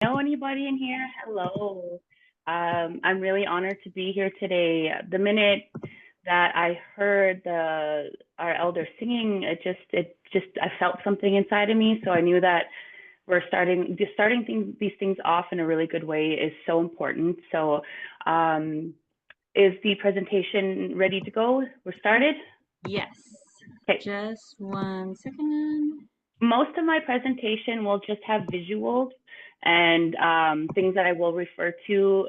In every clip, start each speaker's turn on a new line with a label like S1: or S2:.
S1: Know anybody in here? Hello. I'm really honored to be here today. The minute that I heard our elder singing, I felt something inside of me. So I knew that these things off in a really good way is so important. So, is the presentation ready to go? We're started.
S2: Yes,
S1: Okay.
S2: just 1 second.
S1: Most of my presentation will just have visuals and things that I will refer to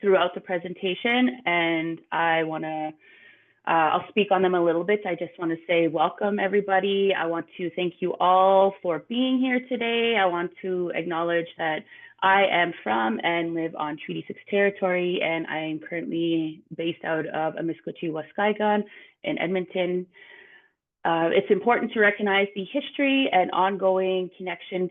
S1: throughout the presentation. And I'll speak on them a little bit. I just want to say welcome, everybody. I want to thank you all for being here today. I want to acknowledge that I am from and live on Treaty 6 territory, and I am currently based out of Amiskwaciy-Waskahikan in Edmonton. It's important to recognize the history and ongoing connection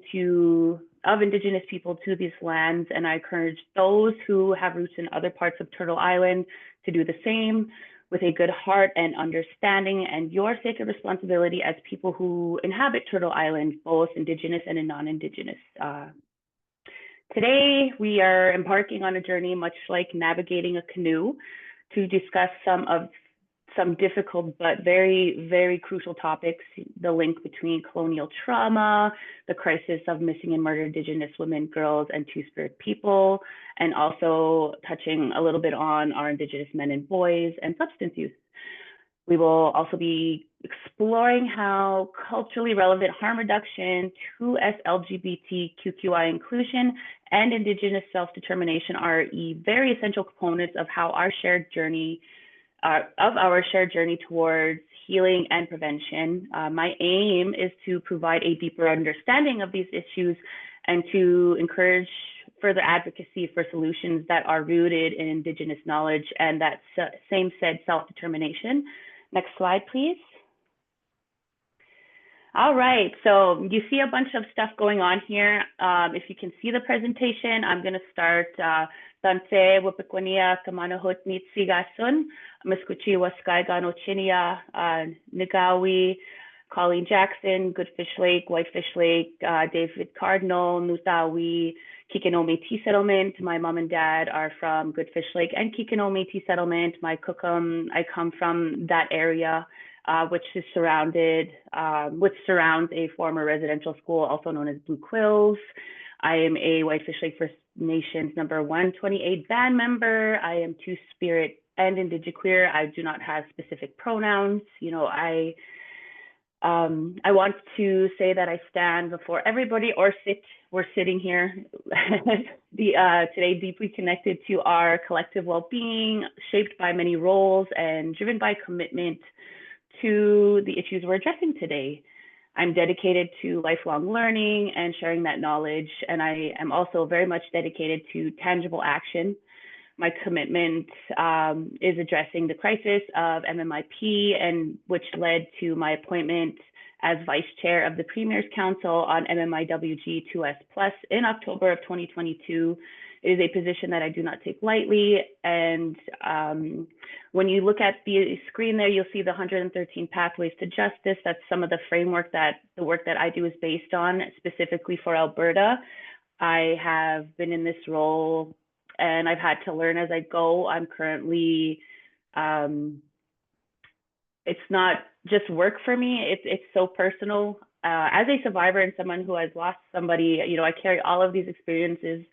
S1: of Indigenous people to these lands, and I encourage those who have roots in other parts of Turtle Island to do the same with a good heart and understanding and your sacred responsibility as people who inhabit Turtle Island, both Indigenous and non-Indigenous. Today, we are embarking on a journey much like navigating a canoe to discuss some difficult but very, very crucial topics, the link between colonial trauma, the crisis of missing and murdered Indigenous women, girls, and Two-Spirit people, and also touching a little bit on our Indigenous men and boys and substance use. We will also be exploring how culturally relevant harm reduction, 2S LGBTQI inclusion, and Indigenous self-determination are very essential components of our shared journey towards healing and prevention. My aim is to provide a deeper understanding of these issues and to encourage further advocacy for solutions that are rooted in Indigenous knowledge and that same said self-determination. Next slide, please. All right, so you see a bunch of stuff going on here. If you can see the presentation, I'm going to start. Tanse Wapikwania Kamanahot Nitsigasun, Amiskwaciy-Waskahikan Ochinia, Nagawi, Colleen Jackson, Goodfish Lake, Whitefish Lake, David Cardinal, Nutawi, Kikino Métis Settlement. My mom and dad are from Goodfish Lake and Kikino Métis Settlement. I come from that area, which surrounds a former residential school, also known as Blue Quills. I am a Whitefish Lake First Nation's number 128 band member. I am Two-Spirit and Indigiqueer. I do not have specific pronouns. I want to say that I stand before everybody we're sitting here today deeply connected to our collective well-being, shaped by many roles and driven by commitment to the issues we're addressing today. I'm dedicated to lifelong learning and sharing that knowledge, and I am also very much dedicated to tangible action. My commitment is addressing the crisis of MMIP, and which led to my appointment as Vice Chair of the Premier's Council on MMIWG2S+ in October of 2022. It is a position that I do not take lightly. And when you look at the screen there, you'll see the 113 Pathways to Justice. That's some of the the work that I do is based on, specifically for Alberta. I have been in this role and I've had to learn as I go. I'm currently, it's not just work for me, it's so personal. As a survivor and someone who has lost somebody, I carry all of these experiences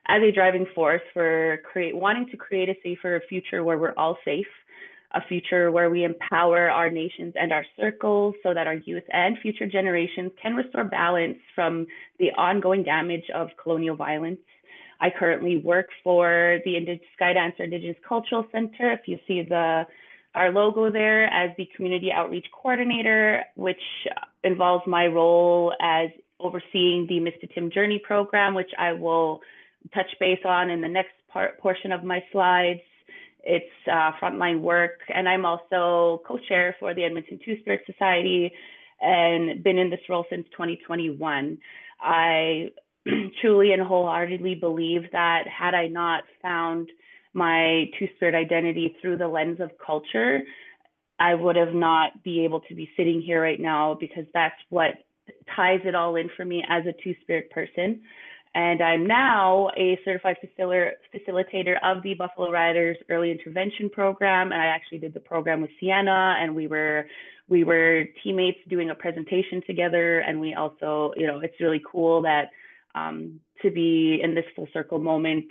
S1: as a driving force for wanting to create a safer future where we're all safe, a future where we empower our nations and our circles so that our youth and future generations can restore balance from the ongoing damage of colonial violence. I currently work for the Skydance Indigenous Cultural Center. If you see our logo there, as the Community Outreach Coordinator, which involves my role as overseeing the Mistatim Journey program, which I will touch base on in the next portion of my slides. It's frontline work, and I'm also co-chair for the Edmonton Two-Spirit Society and been in this role since 2021. I truly and wholeheartedly believe that had I not found my Two-Spirit identity through the lens of culture, I would have not be able to be sitting here right now, because that's what ties it all in for me as a Two-Spirit person. And I'm now a certified facilitator of the Buffalo Riders Early Intervention Program. And I actually did the program with Sienna, and we were teammates doing a presentation together. And we also, you know, it's really cool that to be in this full circle moment.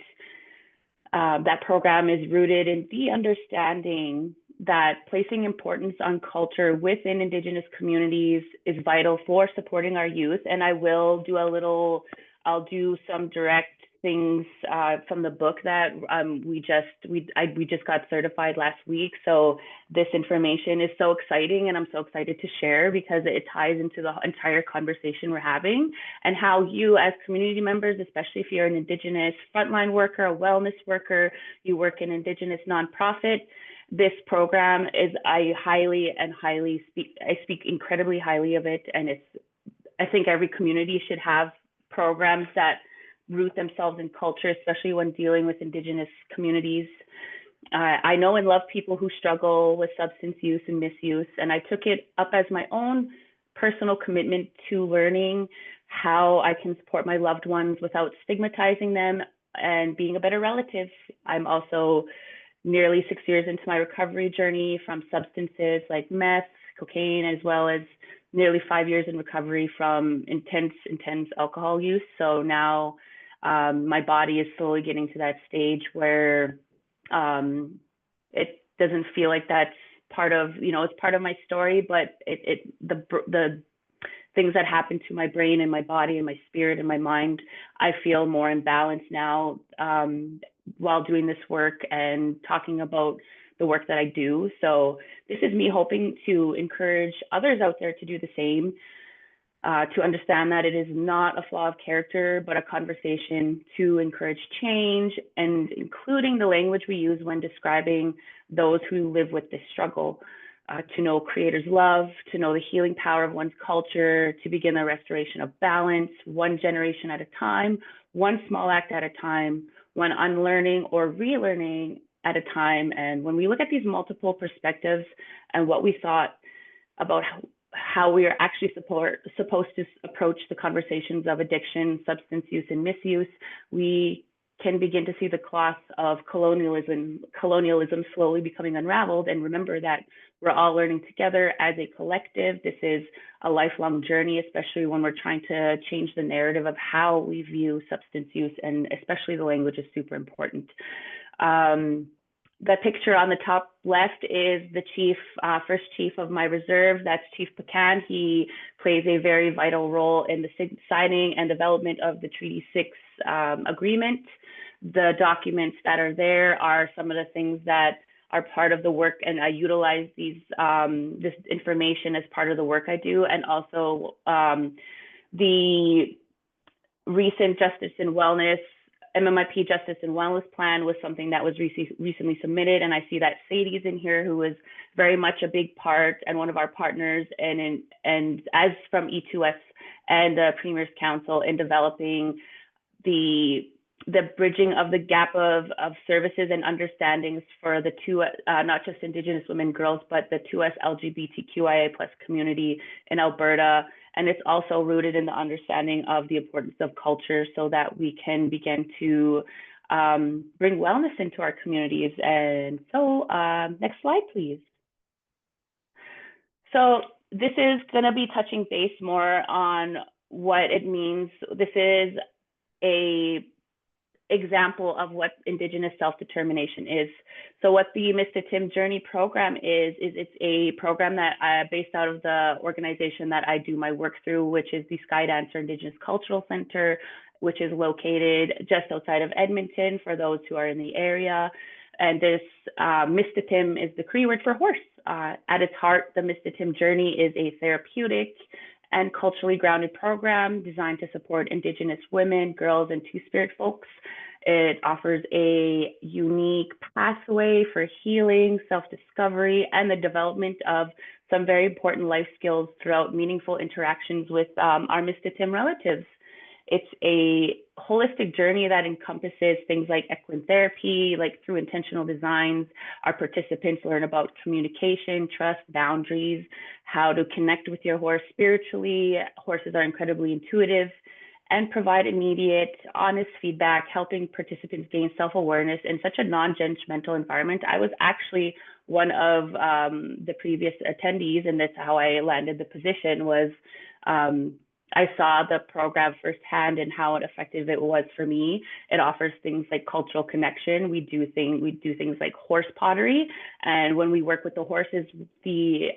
S1: That program is rooted in the understanding that placing importance on culture within Indigenous communities is vital for supporting our youth. And I'll do some direct things from the book that we just got certified last week. So this information is so exciting, and I'm so excited to share because it ties into the entire conversation we're having, and how you as community members, especially if you're an Indigenous frontline worker, a wellness worker, you work in Indigenous nonprofit, this program is, I speak incredibly highly of it. And I think every community should have programs that root themselves in culture, especially when dealing with Indigenous communities. I know and love people who struggle with substance use and misuse, and I took it up as my own personal commitment to learning how I can support my loved ones without stigmatizing them and being a better relative. I'm also nearly 6 years into my recovery journey from substances like meth, cocaine, as well as nearly 5 years in recovery from intense alcohol use. So now my body is slowly getting to that stage where it doesn't feel like that's part of, you know, it's part of my story, but the things that happen to my brain and my body and my spirit and my mind, I feel more in balance now while doing this work and talking about the work that I do. So this is me hoping to encourage others out there to do the same, to understand that it is not a flaw of character, but a conversation to encourage change, and including the language we use when describing those who live with this struggle, to know Creator's love, to know the healing power of one's culture, to begin the restoration of balance, one generation at a time, one small act at a time, one unlearning or relearning at a time. And when we look at these multiple perspectives and what we thought about how we are actually supposed to approach the conversations of addiction, substance use, and misuse, we can begin to see the cloth of colonialism slowly becoming unraveled, and remember that we're all learning together as a collective. This is a lifelong journey, especially when we're trying to change the narrative of how we view substance use, and especially the language is super important. The picture on the top left is the chief, first chief of my reserve. That's Chief Pecan. He plays a very vital role in the signing and development of the Treaty 6 agreement. The documents that are there are some of the things that are part of the work, and I utilize this information as part of the work I do. And also the recent Justice and Wellness, MMIP Justice and Wellness Plan was something that was recently submitted, and I see that Sadie's in here, who was very much a big part and one of our partners, and as from E2S and the Premier's Council in developing the bridging of the gap of services and understandings for the two, not just Indigenous women, girls, but the 2S LGBTQIA+ community in Alberta. And it's also rooted in the understanding of the importance of culture, so that we can begin to bring wellness into our communities. And so next slide, please. So this is going to be touching base more on what it means. This is a example of what Indigenous self-determination is. So what the Mr. Tim Journey program is it's a program that based out of the organization that I do my work through, which is the Skydancer Indigenous Cultural Center, which is located just outside of Edmonton for those who are in the area. And this Mr. Tim is the Cree word for horse. At its heart, the Mr. Tim Journey is a therapeutic and culturally grounded program designed to support Indigenous women, girls, and Two-Spirit folks. It offers a unique pathway for healing, self-discovery, and the development of some very important life skills throughout meaningful interactions with our Mr. Tim relatives. It's a holistic journey that encompasses things like equine therapy, like through intentional designs. Our participants learn about communication, trust, boundaries, how to connect with your horse spiritually. Horses are incredibly intuitive. and provide immediate, honest feedback, helping participants gain self-awareness in such a non-judgmental environment. I was actually one of the previous attendees, and that's how I landed the position. Was I saw the program firsthand and how effective it was for me. It offers things like cultural connection. We do things like horse pottery, and when we work with the horses, the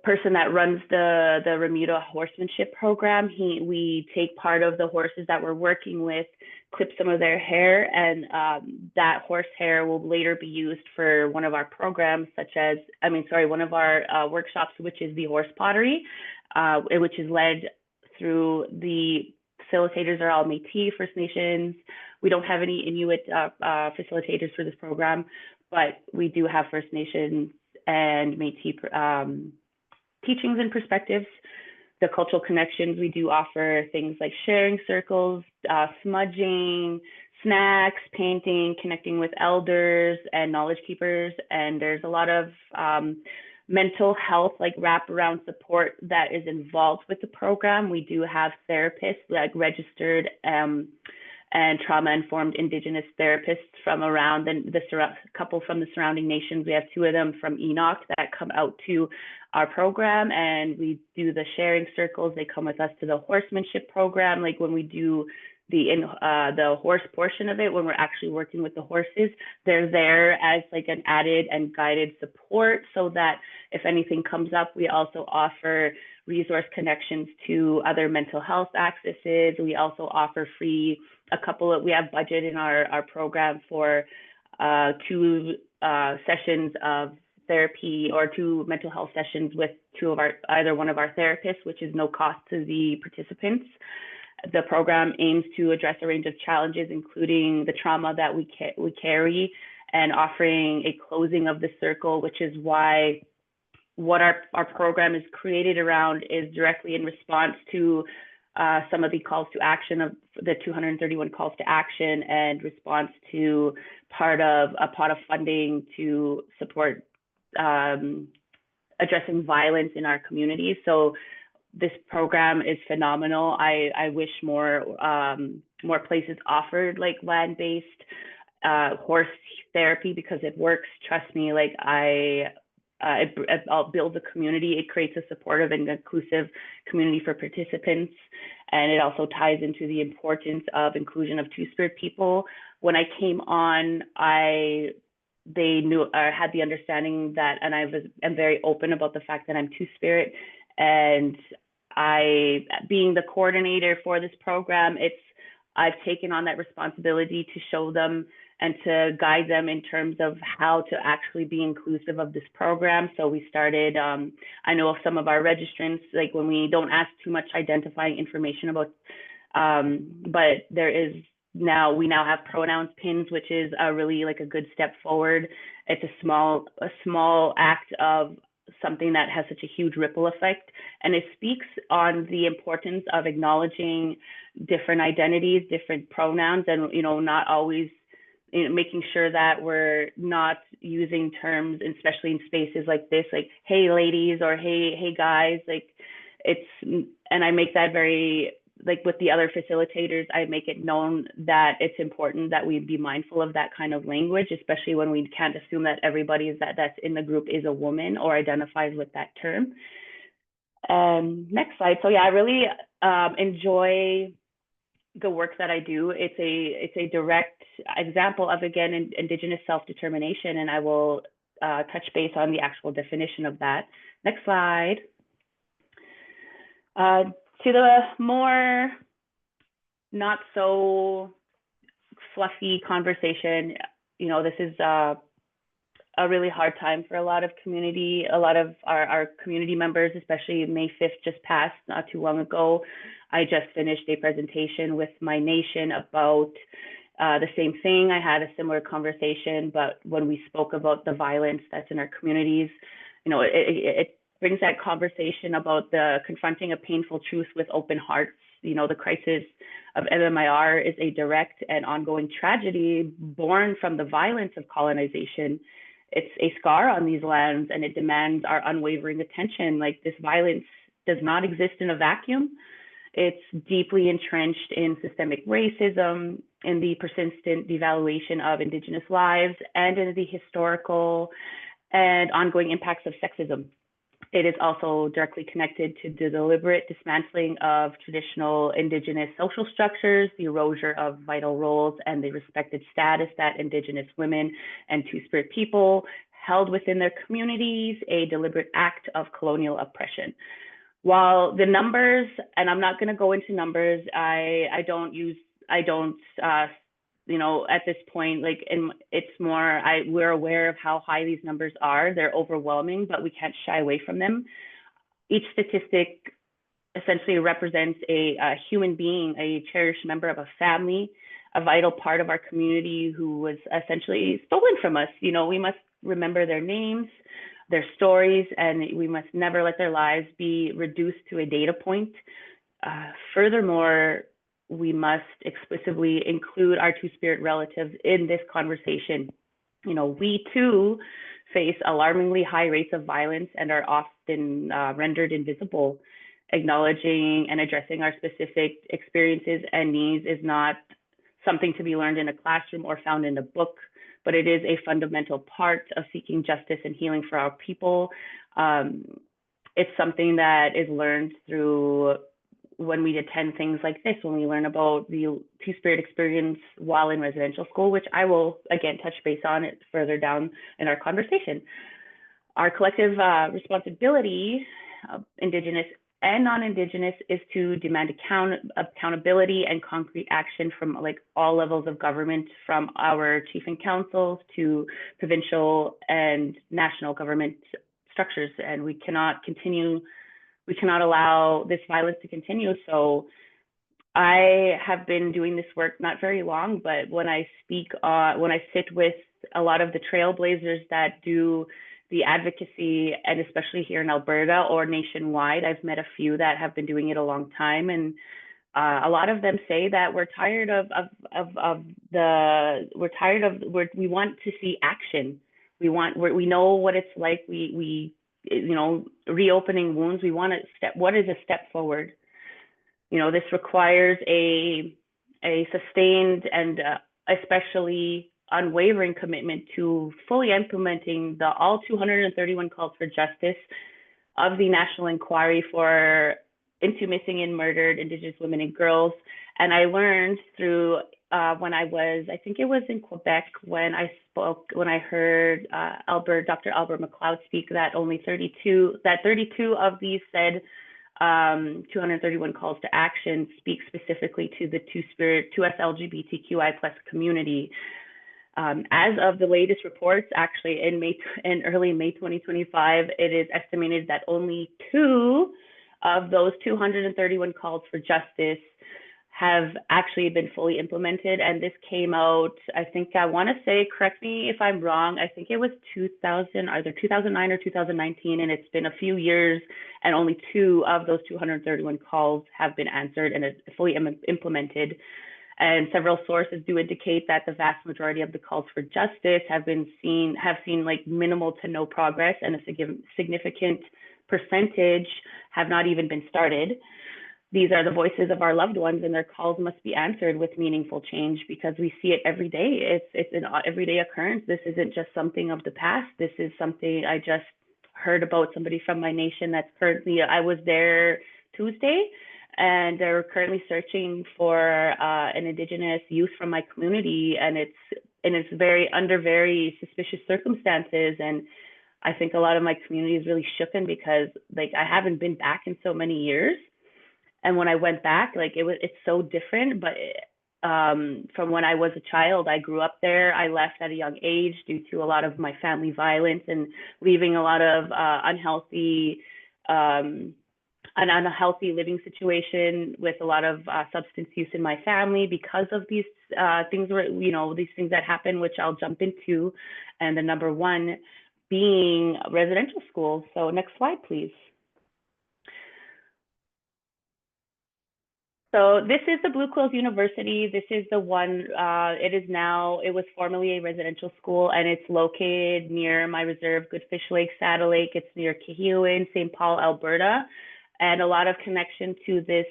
S1: person that runs the Remuda horsemanship program, we take part of the horses that we're working with, clip some of their hair, and that horse hair will later be used for one of our programs, one of our workshops, which is the horse pottery, which is led through the facilitators are all Métis First Nations. We don't have any Inuit facilitators for this program, but we do have First Nations and Métis teachings and perspectives. The cultural connections, we do offer things like sharing circles, smudging, snacks, painting, connecting with elders and knowledge keepers. And there's a lot of mental health, like wraparound support that is involved with the program. We do have therapists, like registered and trauma-informed Indigenous therapists from around the couple from the surrounding nations. We have 2 of them from Enoch that come out to our program, and we do the sharing circles. They come with us to the horsemanship program. Like when we do the horse portion of it, when we're actually working with the horses, they're there as like an added and guided support, so that if anything comes up, we also offer resource connections to other mental health accesses. We also offer free, we have budget in our program for 2 sessions of therapy or 2 mental health sessions with either one of our therapists, which is no cost to the participants. The program aims to address a range of challenges, including the trauma that we carry, and offering a closing of the circle, which is why what our program is created around is directly in response to some of the calls to action of the 231 calls to action, and response to part of a pot of funding to support addressing violence in our communities. So this program is phenomenal. I wish more places offered like land-based horse therapy, because it works. Trust me, like I'll build a community. It creates a supportive and inclusive community for participants. And it also ties into the importance of inclusion of Two-Spirit people. When I came on, they knew, had the understanding that, and am very open about the fact that I'm Two-Spirit. And being the coordinator for this program, I've taken on that responsibility to show them and to guide them in terms of how to actually be inclusive of this program. So we started, I know of some of our registrants, like when we don't ask too much identifying information about, but we now have pronouns pins, which is really like a good step forward. It's a small act of something that has such a huge ripple effect, and it speaks on the importance of acknowledging different identities, different pronouns, and not always making sure that we're not using terms, especially in spaces like this, like hey ladies or hey guys, like and I make that very, like with the other facilitators, I make it known that it's important that we be mindful of that kind of language, especially when we can't assume that everybody that's in the group is a woman or identifies with that term. Next slide. So yeah, I really enjoy the work that I do. It's a direct example of, again, Indigenous self-determination, and I will touch base on the actual definition of that. Next slide. To the more not so fluffy conversation, this is a really hard time for a lot of our community members, especially May 5th just passed not too long ago. I just finished a presentation with my nation about the same thing. I had a similar conversation, but when we spoke about the violence that's in our communities, it brings that conversation about the confronting a painful truth with open hearts. The crisis of MMIR is a direct and ongoing tragedy born from the violence of colonization. It's a scar on these lands, and it demands our unwavering attention. Like, this violence does not exist in a vacuum. It's deeply entrenched in systemic racism, in the persistent devaluation of Indigenous lives, and in the historical and ongoing impacts of sexism. It is also directly connected to the deliberate dismantling of traditional Indigenous social structures, the erosion of vital roles, and the respected status that Indigenous women and Two-Spirit people held within their communities, a deliberate act of colonial oppression. While the numbers, and I'm not going to go into numbers, I don't, at this point, it's more, we're aware of how high these numbers are. They're overwhelming, but we can't shy away from them. Each statistic essentially represents a human being, a cherished member of a family, a vital part of our community who was essentially stolen from us. We must remember their names, their stories, and we must never let their lives be reduced to a data point. Furthermore, we must explicitly include our Two-Spirit relatives in this conversation. We too face alarmingly high rates of violence and are often rendered invisible. Acknowledging and addressing our specific experiences and needs is not something to be learned in a classroom or found in a book, but it is a fundamental part of seeking justice and healing for our people. It's something that is learned through when we attend things like this, when we learn about the Two-Spirit experience while in residential school, which I will, again, touch base on it further down in our conversation. Our collective responsibility, Indigenous and non-Indigenous, is to demand accountability and concrete action from all levels of government, from our chief and councils to provincial and national government structures. And we cannot allow this violence to continue. So I have been doing this work not very long, but when I sit with a lot of the trailblazers that do the advocacy, and especially here in Alberta or nationwide, I've met a few that have been doing it a long time. And a lot of them say that we're tired we want to see action. We know what it's like. We reopening wounds. We want what is a step forward? This requires a sustained and especially unwavering commitment to fully implementing all 231 calls for justice of the National Inquiry into missing and murdered Indigenous women and girls. And I learned through when I think it was in Quebec, when I heard Dr. Albert McLeod speak, that 32 of these said 231 calls to action speak specifically to the Two-Spirit, 2S LGBTQI+ community. As of the latest reports, actually in early May 2025, it is estimated that only 2 of those 231 calls for justice have actually been fully implemented. And this came out, I want to say, correct me if I'm wrong, I think it was either 2009 or 2019, and it's been a few years, and only 2 of those 231 calls have been answered and fully implemented. And several sources do indicate that the vast majority of the calls for justice have seen minimal to no progress, and a significant percentage have not even been started. These are the voices of our loved ones, and their calls must be answered with meaningful change, because we see it every day. It's an everyday occurrence. This isn't just something of the past. This is something I just heard about somebody from my nation I was there Tuesday, and they're currently searching for an Indigenous youth from my community, and it's under very suspicious circumstances. And I think a lot of my community is really shooken, because I haven't been back in so many years. And when I went back, it's so different. But from when I was a child, I grew up there. I left at a young age due to a lot of my family violence and leaving a lot of unhealthy living situation with a lot of substance use in my family because of these things these things that happen, which I'll jump into. And the number one being residential schools. So next slide, please. So this is the Blue Quills University. This is the one, it was formerly a residential school, and it's located near my reserve, Whitefish Lake, Saddle Lake. It's near Canoe in St. Paul, Alberta. and a lot of connection to this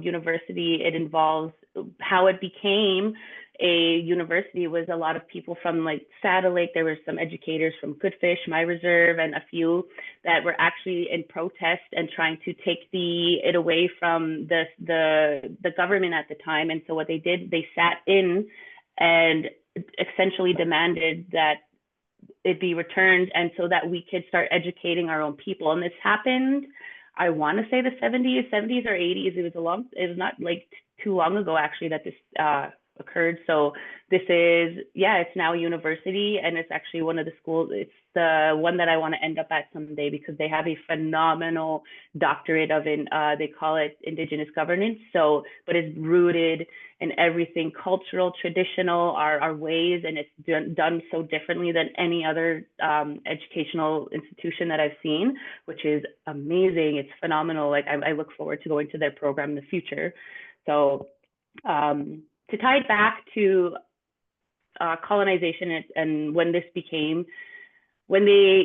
S1: university. It involves how it became a university was a lot of people from like Saddle Lake. There were some educators from Goodfish, my reserve, and a few that were actually in protest and trying to take it away from the government at the time. And so what they did, they sat in and essentially demanded that it be returned, and so that we could start educating our own people. And this happened, I want to say the 70s or 80s. It was not like too long ago actually that this occurred. So this is, it's now a university, and it's actually one of the schools. It's the one that I want to end up at someday, because they have a phenomenal doctorate they call it Indigenous governance. So, but it's rooted in everything cultural, traditional, our ways, and it's done so differently than any other educational institution that I've seen, which is amazing. It's phenomenal. Like I look forward to going to their program in the future. So to tie it back to colonization and when the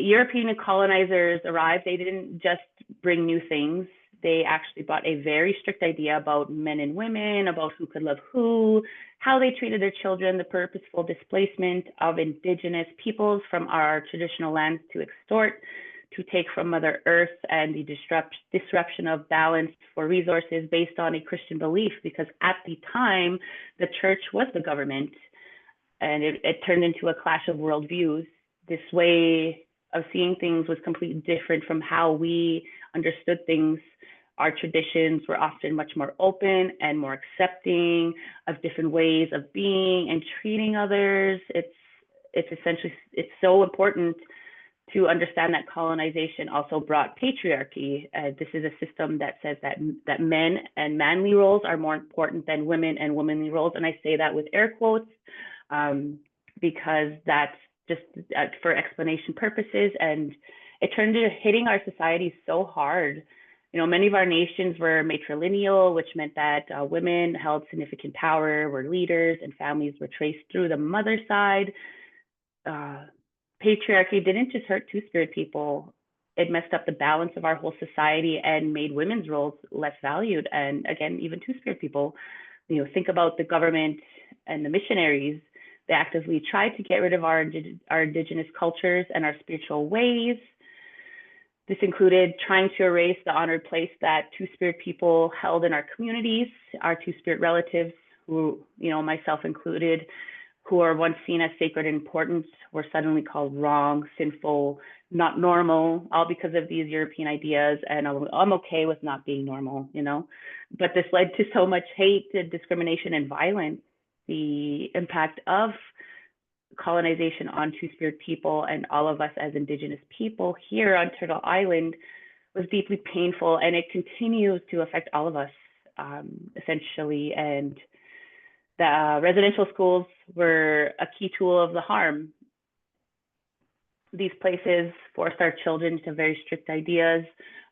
S1: European colonizers arrived, they didn't just bring new things. They actually brought a very strict idea about men and women, about who could love who, how they treated their children, the purposeful displacement of Indigenous peoples from our traditional lands to extort, to take from Mother Earth, and the disruption of balance for resources based on a Christian belief, because at the time, the church was the government, and it turned into a clash of worldviews. This way of seeing things was completely different from how we understood things. Our traditions were often much more open and more accepting of different ways of being and treating others. It's so important to understand that colonization also brought patriarchy. This is a system that says that men and manly roles are more important than women and womanly roles. And I say that with air quotes because that's just for explanation purposes. And it turned into hitting our society so hard. You know, many of our nations were matrilineal, which meant that women held significant power, were leaders, and families were traced through the mother side. Patriarchy didn't just hurt Two-Spirit people. It messed up the balance of our whole society and made women's roles less valued. And again, even Two-Spirit people, you know, think about the government and the missionaries. They actively tried to get rid of our Indigenous cultures and our spiritual ways. This included trying to erase the honored place that Two-Spirit people held in our communities. Our Two-Spirit relatives, who, you know, myself included, who are once seen as sacred and important, were suddenly called wrong, sinful, not normal, all because of these European ideas. And I'm okay with not being normal, you know. But this led to so much hate, discrimination, and violence. The impact of colonization on Two-Spirit people and all of us as Indigenous people here on Turtle Island was deeply painful, and it continues to affect all of us, essentially. And the residential schools were a key tool of the harm. These places forced our children to very strict ideas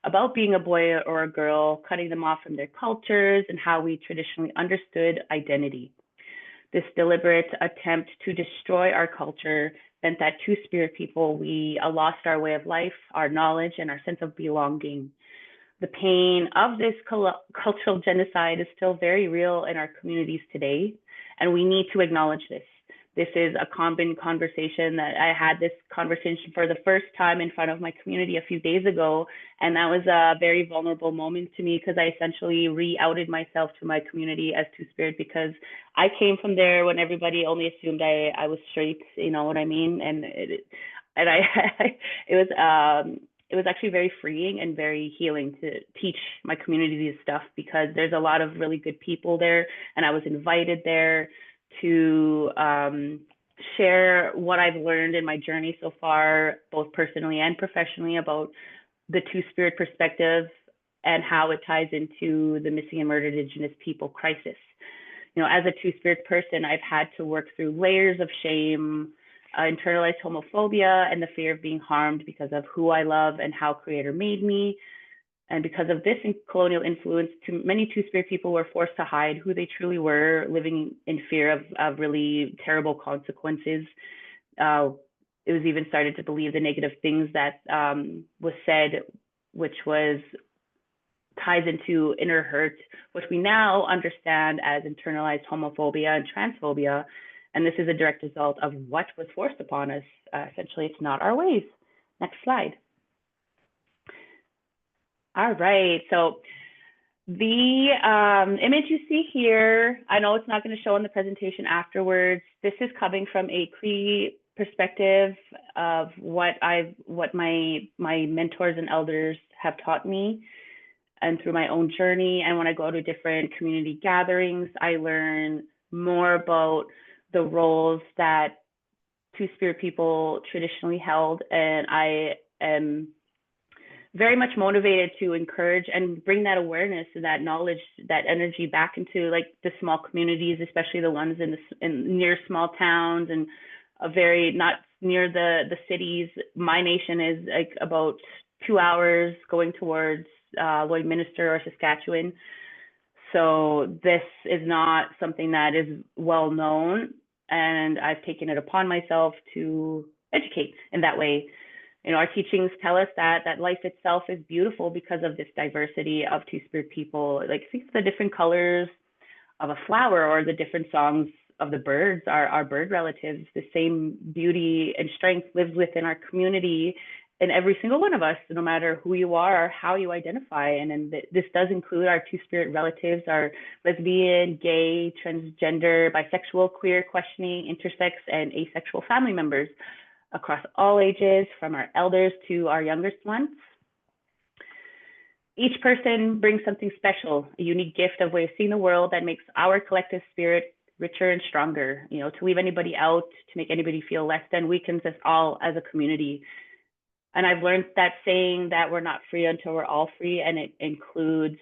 S1: about being a boy or a girl, cutting them off from their cultures and how we traditionally understood identity. This deliberate attempt to destroy our culture meant that Two-Spirit people, we lost our way of life, our knowledge, and our sense of belonging. The pain of this cultural genocide is still very real in our communities today, and we need to acknowledge this. This is a common conversation that I had this conversation for the first time in front of my community a few days ago. And that was a very vulnerable moment to me, because I essentially re-outed myself to my community as Two-Spirit, because I came from there when everybody only assumed I was straight, you know what I mean? And it was actually very freeing and very healing to teach my community this stuff, because there's a lot of really good people there, and I was invited there to share what I've learned in my journey so far, both personally and professionally, about the Two-Spirit perspective and how it ties into the missing and murdered Indigenous people crisis. You know, as a Two-Spirit person, I've had to work through layers of shame, internalized homophobia, and the fear of being harmed because of who I love and how Creator made me. And because of this colonial influence, many Two-Spirit people were forced to hide who they truly were, living in fear of really terrible consequences. It was even started to believe the negative things that was said, which was ties into inner hurt, which we now understand as internalized homophobia and transphobia. And this is a direct result of what was forced upon us. Essentially, it's not our ways. Next slide. All right, so the image you see here, I know it's not going to show in the presentation afterwards. This is coming from a Cree perspective of what my mentors and elders have taught me, and through my own journey. And when I go to different community gatherings, I learn more about the roles that Two-Spirit people traditionally held, and I am very much motivated to encourage and bring that awareness and that knowledge, that energy back into like the small communities, especially the ones in near small towns and not near the cities. My nation is like about 2 hours going towards Lloydminster or Saskatchewan. So this is not something that is well known, and I've taken it upon myself to educate in that way. You know, our teachings tell us that life itself is beautiful because of this diversity of Two-Spirit people. Like, think of the different colors of a flower or the different songs of the birds, our bird relatives. The same beauty and strength lives within our community in every single one of us, no matter who you are or how you identify. And then this does include our Two-Spirit relatives, our lesbian, gay, transgender, bisexual, queer, questioning, intersex, and asexual family members across all ages, from our elders to our youngest ones. Each person brings something special, a unique gift of way of seeing the world that makes our collective spirit richer and stronger. You know, to leave anybody out, to make anybody feel less than, weakens us all as a community. And I've learned that saying that we're not free until we're all free, and it includes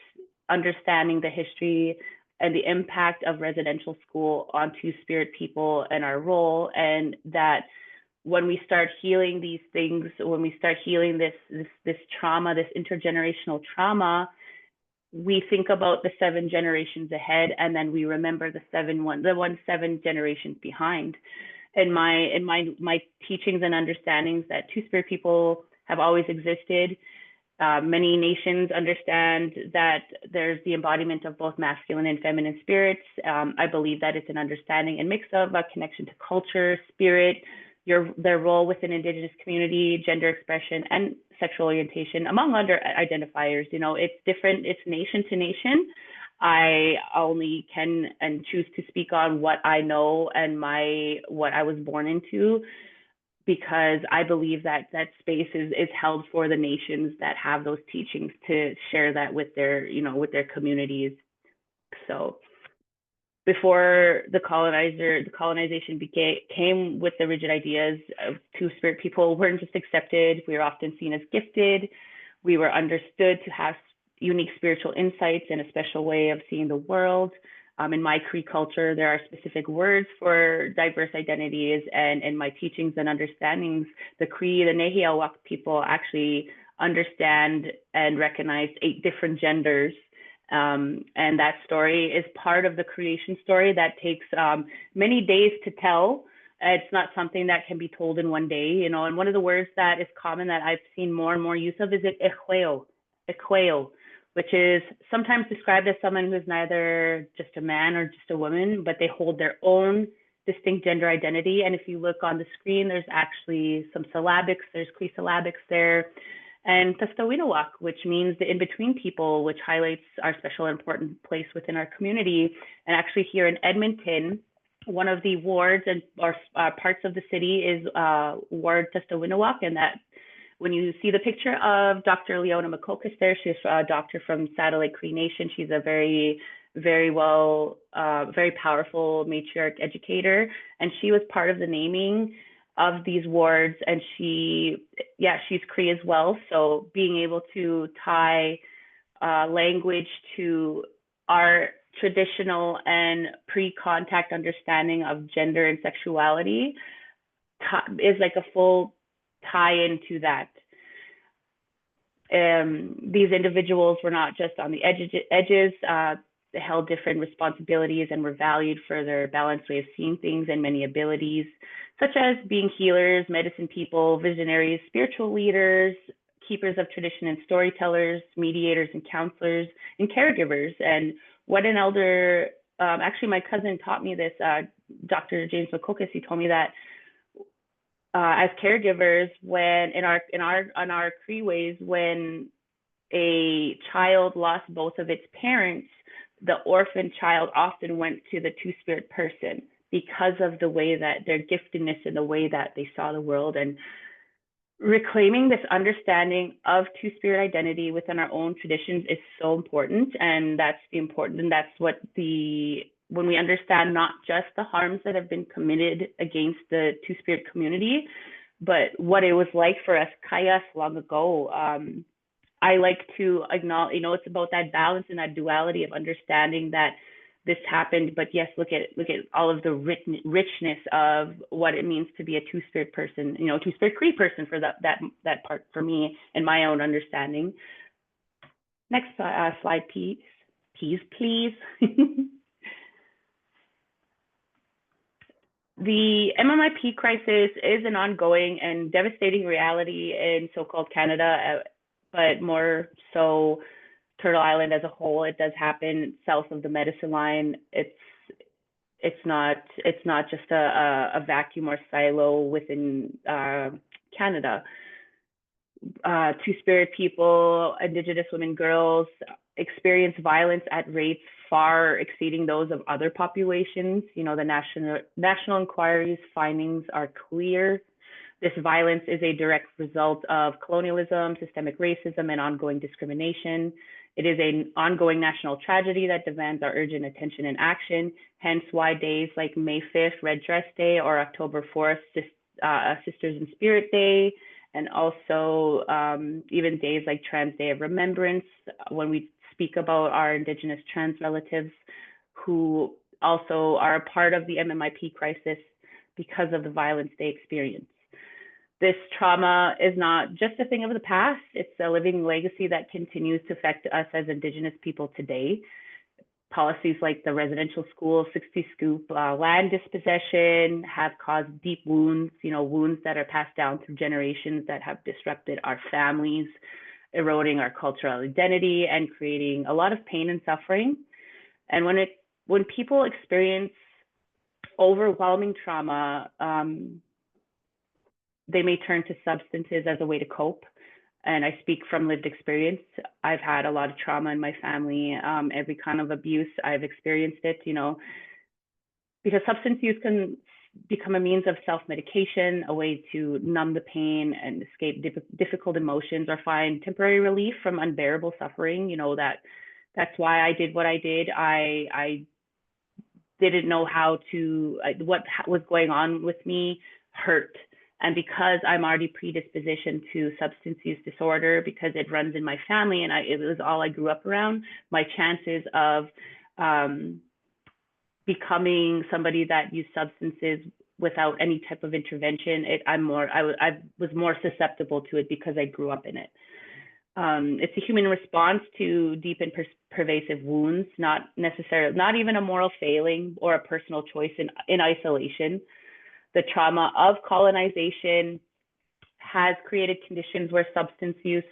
S1: understanding the history and the impact of residential school on Two-Spirit people and our role, and that when we start healing these things, when we start healing this trauma, this intergenerational trauma, we think about the 7 generations ahead, and then we remember the 7 generations behind. In my teachings and understandings that Two-Spirit people have always existed. Many nations understand that there's the embodiment of both masculine and feminine spirits. I believe that it's an understanding and mix of a connection to culture, spirit, their role within Indigenous community, gender expression, and sexual orientation, among other identifiers. You know, it's different, it's nation to nation. I only can and choose to speak on what I know and what I was born into, because I believe that space is held for the nations that have those teachings to share that with their communities. So before the colonization came with the rigid ideas of Two-Spirit people weren't just accepted. We were often seen as gifted. We were understood to have unique spiritual insights and a special way of seeing the world. In my Cree culture, there are specific words for diverse identities, and in my teachings and understandings, the Cree, the Nehiawak people actually understand and recognize 8 different genders. And that story is part of the creation story that takes many days to tell. It's not something that can be told in one day, you know. And one of the words that is common that I've seen more and more use of is equeo, which is sometimes described as someone who is neither just a man or just a woman, but they hold their own distinct gender identity. And if you look on the screen, there's actually some syllabics, there's Cree syllabics there. And Tastawinawak, which means the in-between people, which highlights our special and important place within our community. And actually here in Edmonton, one of the wards and parts of the city is Ward Tastawinawak, and that when you see the picture of Dr. Leona Makokas there, she's a doctor from Satellite Cree Nation. She's a very, very powerful matriarch educator, and she was part of the naming of these wards, and she's Cree as well. So being able to tie language to our traditional and pre-contact understanding of gender and sexuality is like a full tie into that. These individuals were not just on the edges, they held different responsibilities and were valued for their balanced way of seeing things and many abilities, such as being healers, medicine people, visionaries, spiritual leaders, keepers of tradition and storytellers, mediators and counselors, and caregivers. And what an elder, actually my cousin taught me this, Dr. James McCocus, he told me that as caregivers, when in our Cree ways, when a child lost both of its parents, the orphan child often went to the two-spirit person because of the way that their giftedness and the way that they saw the world. And reclaiming this understanding of two-spirit identity within our own traditions is so important. And that's what when we understand not just the harms that have been committed against the two-spirit community, but what it was like for us Kayas long ago. I like to acknowledge, it's about that balance and that duality of understanding that this happened, but yes, look at all of the richness of what it means to be a two-spirit person, two-spirit Cree person for that part for me and my own understanding. Next slide, please. The MMIP crisis is an ongoing and devastating reality in so-called Canada, but more so Turtle Island as a whole. It does happen south of the Medicine Line. It's not just a vacuum or silo within Canada. Two-spirit people, Indigenous women, girls experience violence at rates far exceeding those of other populations. The national inquiry's findings are clear. This violence is a direct result of colonialism, systemic racism, and ongoing discrimination. It is an ongoing national tragedy that demands our urgent attention and action, hence why days like May 5th, Red Dress Day, or October 4th, Sisters in Spirit Day, and also even days like Trans Day of Remembrance, when we speak about our Indigenous trans relatives who also are a part of the MMIP crisis because of the violence they experience. This trauma is not just a thing of the past, it's a living legacy that continues to affect us as Indigenous people today. Policies like the residential school, 60 scoop, land dispossession have caused deep wounds, wounds that are passed down through generations that have disrupted our families, eroding our cultural identity and creating a lot of pain and suffering. And when people experience overwhelming trauma, they may turn to substances as a way to cope. And I speak from lived experience. I've had a lot of trauma in my family, every kind of abuse, I've experienced it, because substance use can become a means of self-medication, a way to numb the pain and escape difficult emotions or find temporary relief from unbearable suffering. That's why I did what I did. I didn't know what was going on with me hurt. And because I'm already predispositioned to substance use disorder, because it runs in my family and it was all I grew up around, my chances of becoming somebody that used substances without any type of intervention, I was more susceptible to it because I grew up in it. It's a human response to deep and pervasive wounds, not even a moral failing or a personal choice in isolation. The trauma of colonization has created conditions where substance use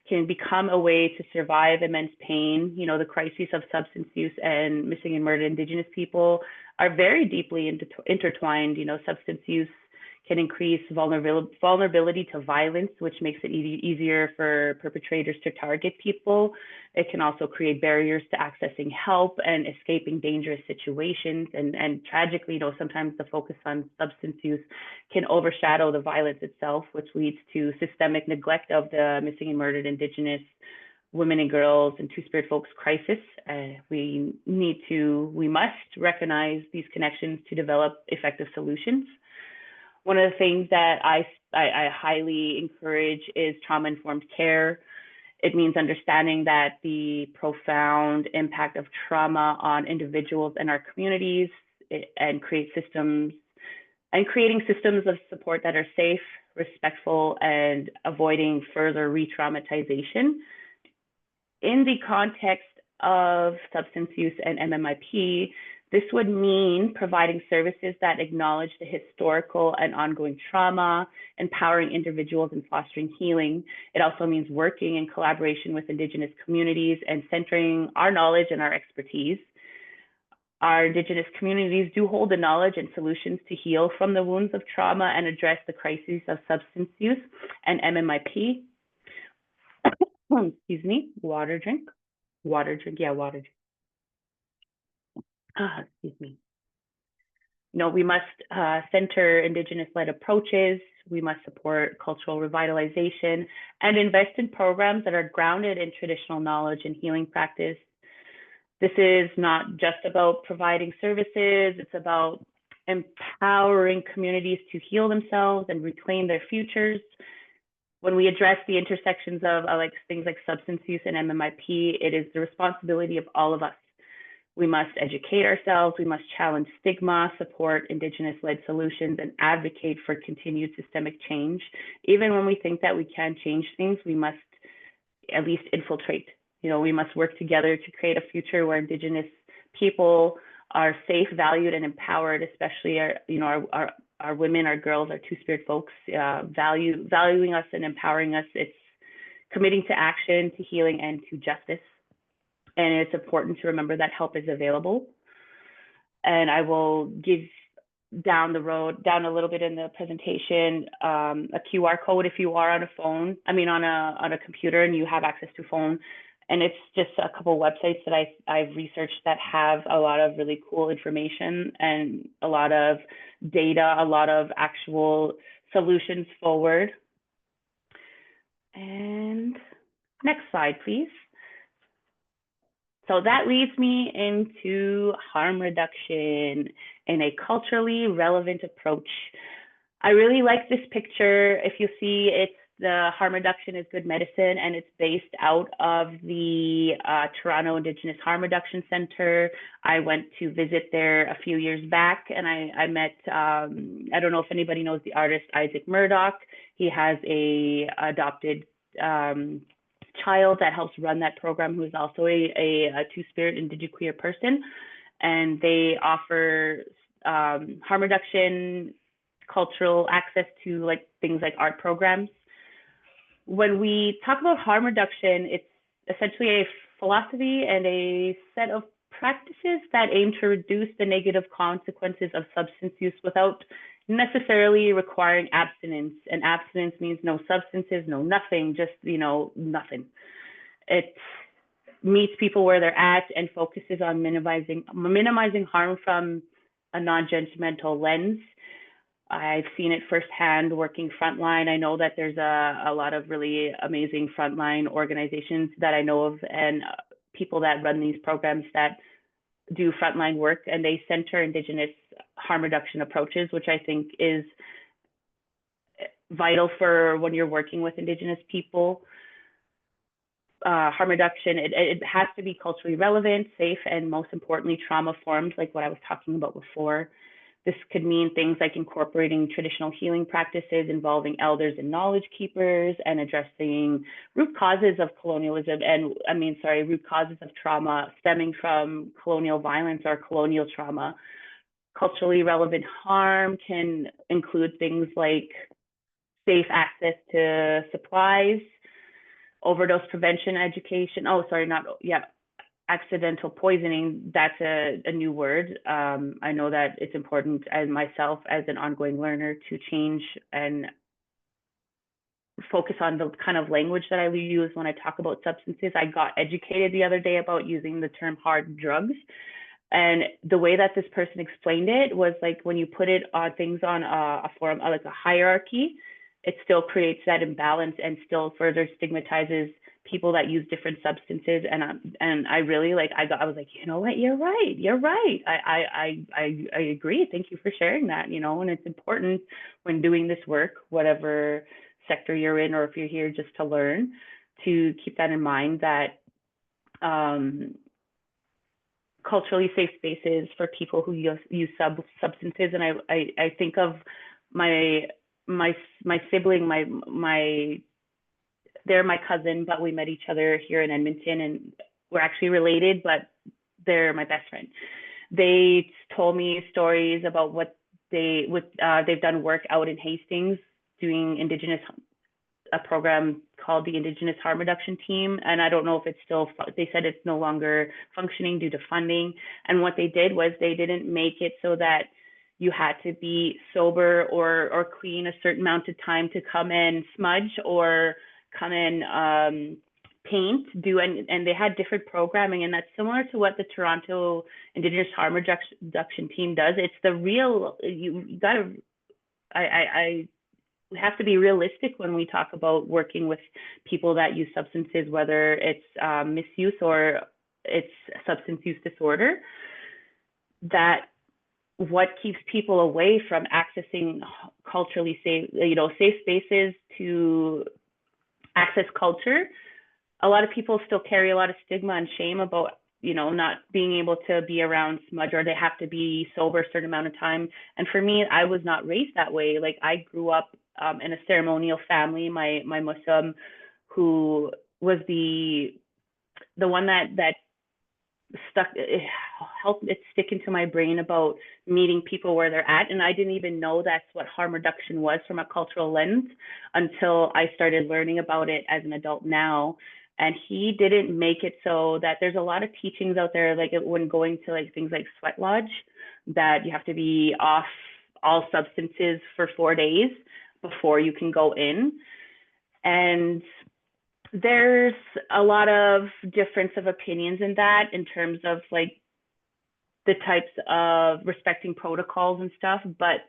S1: can become a way to survive immense pain. The crises of substance use and missing and murdered Indigenous people are very deeply intertwined. Substance use can increase vulnerability to violence, which makes it easier for perpetrators to target people. It can also create barriers to accessing help and escaping dangerous situations. And tragically, sometimes the focus on substance use can overshadow the violence itself, which leads to systemic neglect of the missing and murdered Indigenous women and girls and two-spirit folks crisis. We must recognize these connections to develop effective solutions. One of the things that I highly encourage is trauma-informed care. It means understanding that the profound impact of trauma on individuals and our communities and creating systems of support that are safe, respectful, and avoiding further re-traumatization. In the context of substance use and MMIP, This would mean providing services that acknowledge the historical and ongoing trauma, empowering individuals and fostering healing. It also means working in collaboration with Indigenous communities and centering our knowledge and our expertise. Our Indigenous communities do hold the knowledge and solutions to heal from the wounds of trauma and address the crises of substance use and MMIP. Excuse me, water drink. Excuse me. We must center Indigenous-led approaches. We must support cultural revitalization and invest in programs that are grounded in traditional knowledge and healing practice. This is not just about providing services, it's about empowering communities to heal themselves and reclaim their futures. When we address the intersections of things like substance use and MMIP, it is the responsibility of all of us. We must educate ourselves, we must challenge stigma, support Indigenous-led solutions, and advocate for continued systemic change. Even when we think that we can change things, we must at least infiltrate. We must work together to create a future where Indigenous people are safe, valued, and empowered, especially our women, our girls, our Two-Spirit folks, valuing us and empowering us. It's committing to action, to healing, and to justice. And it's important to remember that help is available. And I will give down a little bit in the presentation, a QR code if you are on a computer and you have access to phone. And it's just a couple websites that I've researched that have a lot of really cool information and a lot of data, a lot of actual solutions forward. And next slide, please. So that leads me into harm reduction in a culturally relevant approach. I really like this picture. If you see, it's the harm reduction is good medicine, and it's based out of the Toronto Indigenous Harm Reduction Center. I went to visit there a few years back, and I met, I don't know if anybody knows the artist Isaac Murdoch. He has a adopted child that helps run that program, who is also a Two-Spirit Indigenous person, and they offer harm reduction, cultural access to things like art programs. When we talk about harm reduction, it's essentially a philosophy and a set of practices that aim to reduce the negative consequences of substance use without necessarily requiring abstinence. And abstinence means no substances, no nothing, just, nothing. It meets people where they're at and focuses on minimizing harm from a non-judgmental lens. I've seen it firsthand working frontline. I know that there's a lot of really amazing frontline organizations that I know of, and people that run these programs that do frontline work, and they center Indigenous harm reduction approaches, which I think is vital for when you're working with Indigenous people. Harm reduction, it has to be culturally relevant, safe, and most importantly, trauma-informed, like what I was talking about before. This could mean things like incorporating traditional healing practices involving elders and knowledge keepers, and addressing root causes of colonialism root causes of trauma stemming from colonial violence or colonial trauma. Culturally relevant harm can include things like safe access to supplies, overdose prevention education. Accidental poisoning, that's a new word. I know that it's important as myself as an ongoing learner to change and focus on the kind of language that I use when I talk about substances. I got educated the other day about using the term hard drugs. And the way that this person explained it was like when you put it on things on a forum, like a hierarchy, it still creates that imbalance and still further stigmatizes people that use different substances. And I really I was like, you know what, you're right. I agree. Thank you for sharing that, and it's important when doing this work, whatever sector you're in, or if you're here just to learn, to keep that in mind, that culturally safe spaces for people who use substances. And I think of my sibling, they're my cousin, but we met each other here in Edmonton, and we're actually related, but they're my best friend. They told me stories about what they've done work out in Hastings doing a program called the Indigenous Harm Reduction Team. And I don't know if it's still, they said it's no longer functioning due to funding. And what they did was they didn't make it so that you had to be sober or clean a certain amount of time to come in smudge or come in paint, and they had different programming, and that's similar to what the Toronto Indigenous Harm Reduction Team does. It's the real, you gotta, we have to be realistic when we talk about working with people that use substances, whether it's misuse or it's substance use disorder, that what keeps people away from accessing culturally safe, safe spaces to access culture. A lot of people still carry a lot of stigma and shame about, not being able to be around smudge, or they have to be sober a certain amount of time. And for me, I was not raised that way. Like, I grew up in a ceremonial family. My Muslim, who was the one that stuck, it helped it stick into my brain about meeting people where they're at. And I didn't even know that's what harm reduction was from a cultural lens until I started learning about it as an adult now. And he didn't make it so that there's a lot of teachings out there, like when going to like things like sweat lodge, that you have to be off all substances for 4 days before you can go in. And there's a lot of difference of opinions in that, in terms of like the types of respecting protocols and stuff. But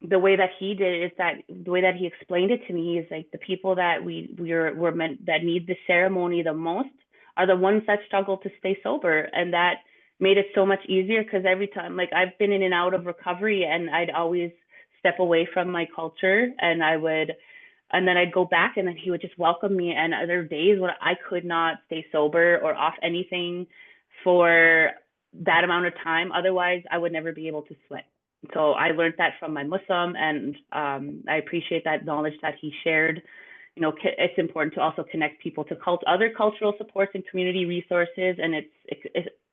S1: the way that he did it is that the way that he explained it to me is like the people that we're meant that need the ceremony the most are the ones that struggle to stay sober. And that made it so much easier, because every time, like, I've been in and out of recovery, and I'd always step away from my culture, and then I'd go back, and then he would just welcome me. And there were days when I could not stay sober or off anything for that amount of time. Otherwise, I would never be able to sweat. So I learned that from my Muslim, and I appreciate that knowledge that he shared. It's important to also connect people to other cultural supports and community resources, and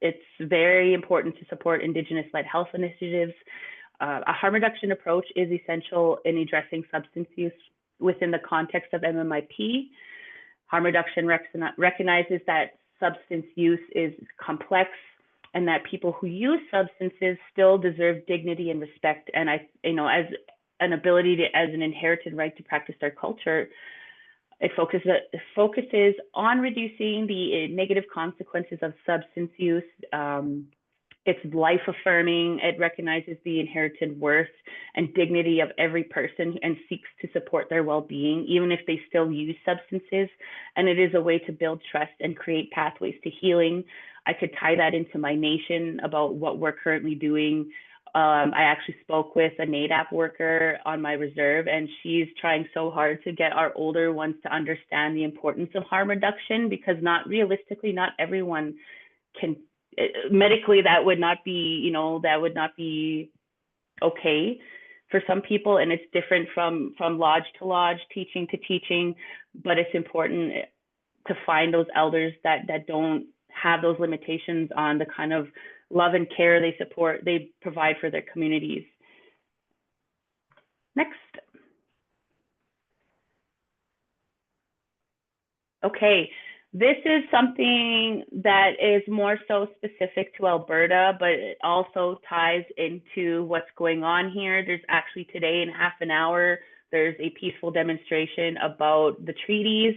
S1: it's very important to support Indigenous-led health initiatives. A harm reduction approach is essential in addressing substance use within the context of MMIP. Harm reduction recognizes that substance use is complex, and that people who use substances still deserve dignity and respect. And as an ability as an inherited right to practice their culture, it focuses on reducing the negative consequences of substance use. It's life affirming. It recognizes the inherited worth and dignity of every person and seeks to support their well-being, even if they still use substances. And it is a way to build trust and create pathways to healing. I could tie that into my nation about what we're currently doing. I actually spoke with a NADAP worker on my reserve, and she's trying so hard to get our older ones to understand the importance of harm reduction, because not everyone can, medically, that would not be okay for some people. And it's different from lodge to lodge, teaching to teaching, but it's important to find those elders that don't have those limitations on the kind of love and care they provide for their communities. Next. Okay, this is something that is more so specific to Alberta, but it also ties into what's going on here. There's actually today in half an hour, there's a peaceful demonstration about the treaties,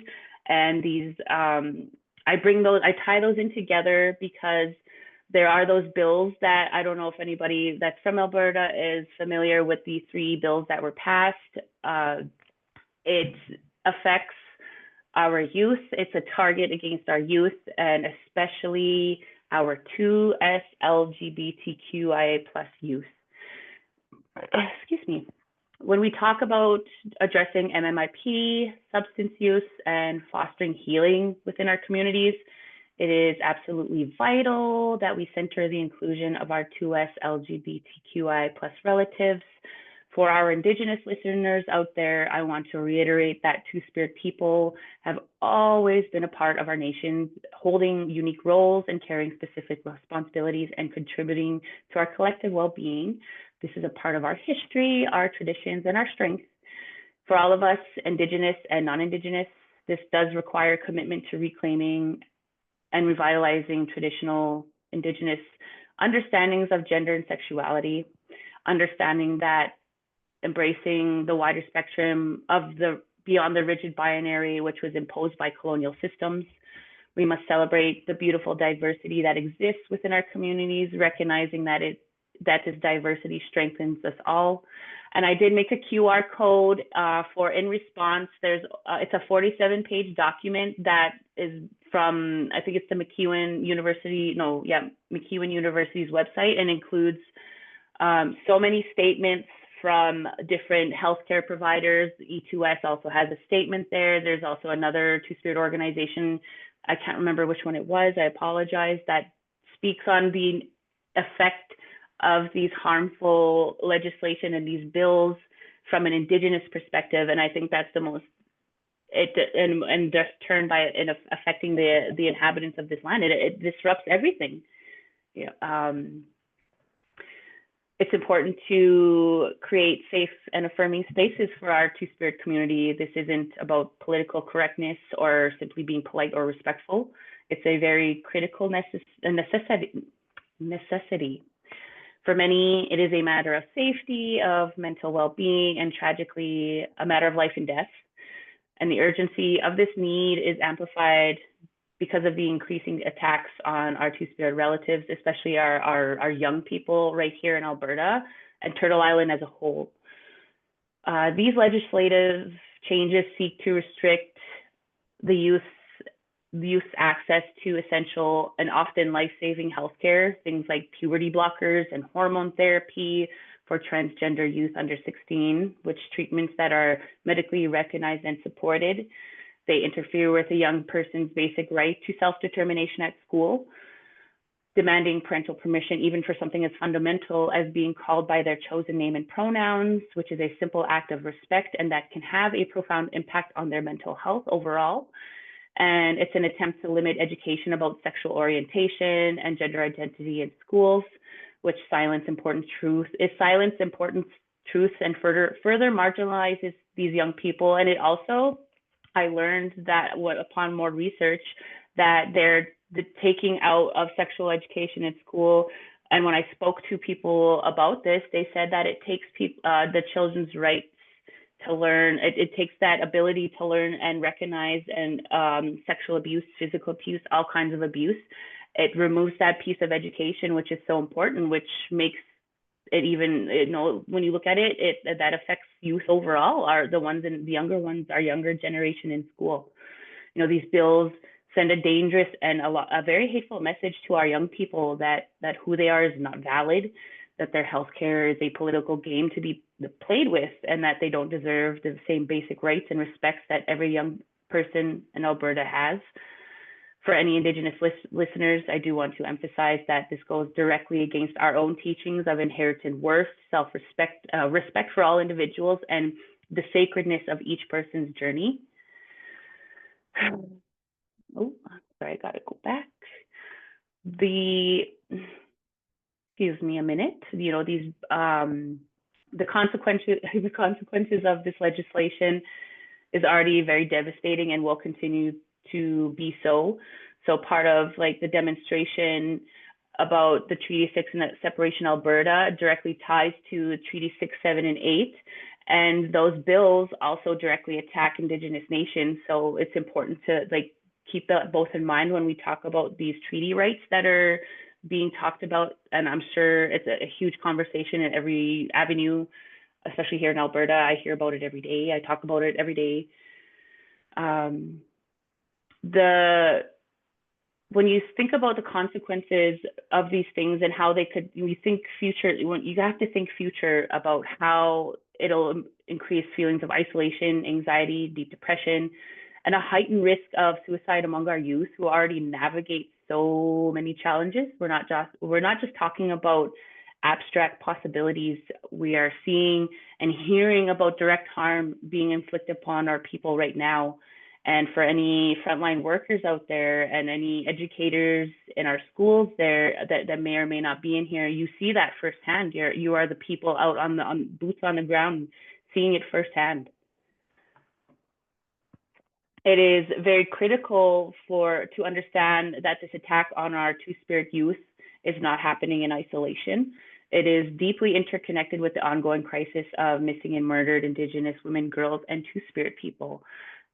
S1: and these, I tie those in together because there are those bills that I don't know if anybody that's from Alberta is familiar with the 3 bills that were passed. It affects our youth. It's a target against our youth, and especially our 2S LGBTQIA+ youth. Excuse me. When we talk about addressing MMIP, substance use, and fostering healing within our communities, it is absolutely vital that we center the inclusion of our 2S LGBTQI+ relatives For our Indigenous listeners out there, I want to reiterate that Two-Spirit people have always been a part of our nation, holding unique roles and carrying specific responsibilities and contributing to our collective well-being. This is a part of our history, our traditions, and our strengths. For all of us, Indigenous and non-Indigenous, this does require commitment to reclaiming and revitalizing traditional Indigenous understandings of gender and sexuality, understanding that embracing the wider spectrum of the beyond the rigid binary, which was imposed by colonial systems. We must celebrate the beautiful diversity that exists within our communities, recognizing that this diversity strengthens us all. And I did make a QR code for In Response. It's a 47-page document that is from, I think it's the McEwen University's website, and includes so many statements from different healthcare providers. E2S also has a statement there. There's also another Two-Spirit organization, I can't remember which one it was, I apologize, that speaks on the effect of these harmful legislation and these bills from an Indigenous perspective. And I think that's the most, and just turned by it in affecting the inhabitants of this land. It disrupts everything. Yeah. It's important to create safe and affirming spaces for our Two-Spirit community. This isn't about political correctness or simply being polite or respectful. It's a very critical necessity. For many, it is a matter of safety, of mental well-being, and tragically, a matter of life and death. And the urgency of this need is amplified because of the increasing attacks on our Two-Spirit relatives, especially our young people right here in Alberta and Turtle Island as a whole. These legislative changes seek to restrict the youth's access to essential and often life-saving healthcare, things like puberty blockers and hormone therapy for transgender youth under 16, which treatments that are medically recognized and supported. They interfere with a young person's basic right to self-determination at school, demanding parental permission even for something as fundamental as being called by their chosen name and pronouns, which is a simple act of respect and that can have a profound impact on their mental health overall. And it's an attempt to limit education about sexual orientation and gender identity in schools, which silence important truths and further marginalizes these young people. And it also, I learned that upon more research, that they're taking out of sexual education in school. And when I spoke to people about this, they said that it takes the children's rights to learn. It takes that ability to learn and recognize and sexual abuse, physical abuse, all kinds of abuse. It removes that piece of education, which is so important, which makes it even, when you look at it, that affects youth overall, are the ones and the younger ones, our younger generation in school. These bills send a dangerous and a very hateful message to our young people that who they are is not valid, that their healthcare is a political game to be played with, and that they don't deserve the same basic rights and respects that every young person in Alberta has. For any Indigenous listeners, I do want to emphasize that this goes directly against our own teachings of inherited worth, self-respect, respect for all individuals, and the sacredness of each person's journey. Oh, sorry, I gotta go back. Excuse me a minute. These the consequences of this legislation is already very devastating and will continue to be so. So part of the demonstration about the Treaty 6 and Separation Alberta directly ties to Treaty 6, 7, and 8. And those bills also directly attack Indigenous nations. So it's important to keep that both in mind when we talk about these treaty rights that are being talked about. And I'm sure it's a huge conversation in every avenue, especially here in Alberta. I hear about it every day. I talk about it every day. When you think about the consequences of these things and how they could, you have to think future about how it'll increase feelings of isolation, anxiety, deep depression, and a heightened risk of suicide among our youth who already navigate so many challenges. We're not just talking about abstract possibilities. We are seeing and hearing about direct harm being inflicted upon our people right now. And for any frontline workers out there and any educators in our schools there that may or may not be in here, you see that firsthand. You are the people out on boots on the ground, seeing it firsthand. It is very critical to understand that this attack on our Two-Spirit youth is not happening in isolation. It is deeply interconnected with the ongoing crisis of missing and murdered Indigenous women, girls, and Two-Spirit people.